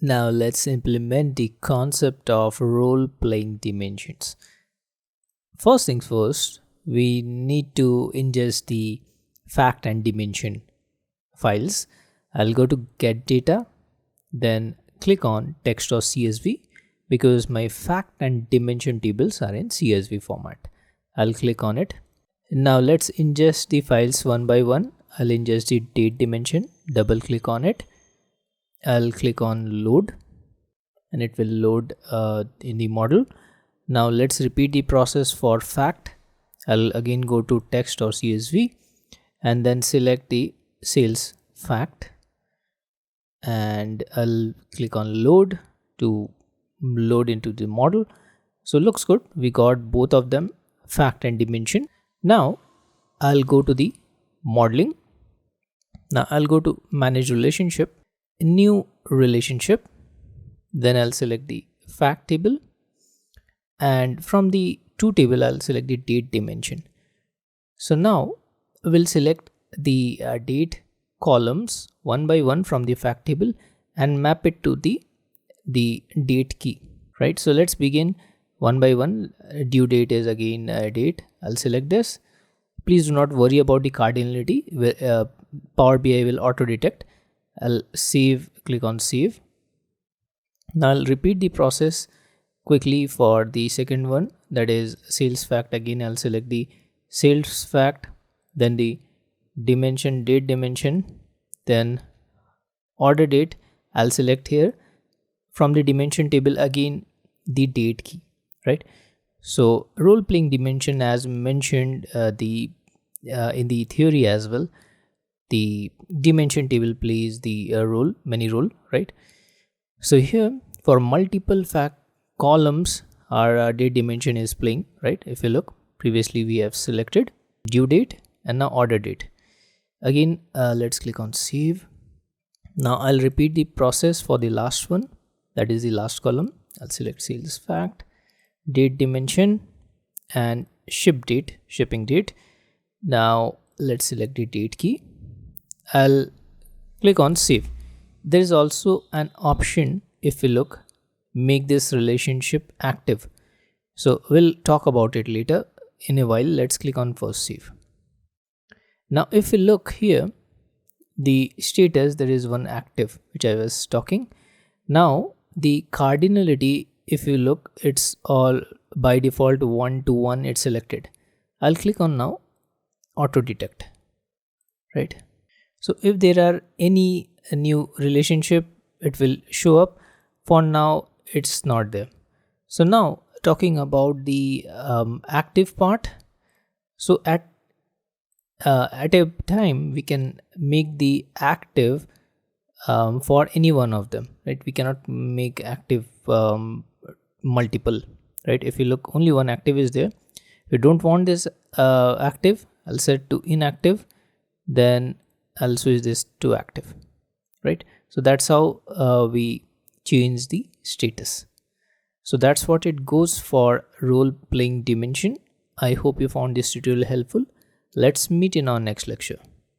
Now let's implement the concept of role-playing dimensions. First things first, we need to ingest the fact and dimension files. I'll go to get data, then click on text or CSV because my fact and dimension tables are in CSV format. I'll click on it. Now let's ingest the files one by one. I'll ingest the date dimension, double click on it. I'll click on load and it will load in the model. Now let's repeat the process for fact. I'll again go to text or CSV and then select the sales fact and I'll click on load to load into the model. So looks good. We got both of them, fact and dimension. Now I'll go to the modeling. Now I'll go to manage relationship, new relationship. Then I'll select the fact table and from the to table I'll select the date dimension. So now we'll select the date columns one by one from the fact table and map it to the date key, right? So let's begin one by one. Due date is again date. I'll select this. Please do not worry about the cardinality. Power BI will auto detect. I'll save, click on save. Now I'll repeat the process quickly for the second one, that is sales fact. Again I'll select the sales fact, then the dimension, date dimension, then order date. I'll select here from the dimension table again the date key, right? So role playing dimension, as mentioned in the theory as well, the dimension table plays the many role, right? So here for multiple fact columns our date dimension is playing, right? If you look, previously we have selected due date and now order date. Again let's click on save. Now I'll repeat the process for the last one, that is the last column. I'll select sales fact, date dimension and shipping date. Now let's select the date key. I'll click on save. There is also an option, if you look, make this relationship active. So we'll talk about it later in a while. Let's click on first save. Now if you look here, the status, there is one active which I was talking. Now the cardinality, if you look, it's all by default 1 to 1, it's selected. I'll click on now auto detect, right? So if there are any new relationship, it will show up. For now it's not there. So now talking about the active part. So at a time we can make the active for any one of them, right? We cannot make active multiple, right? If you look, only one active is there. If you don't want this active, I'll set to inactive, then I'll switch this to active, right? So that's how we change the status. So that's what it goes for role playing dimension. I hope you found this tutorial helpful. Let's meet in our next lecture.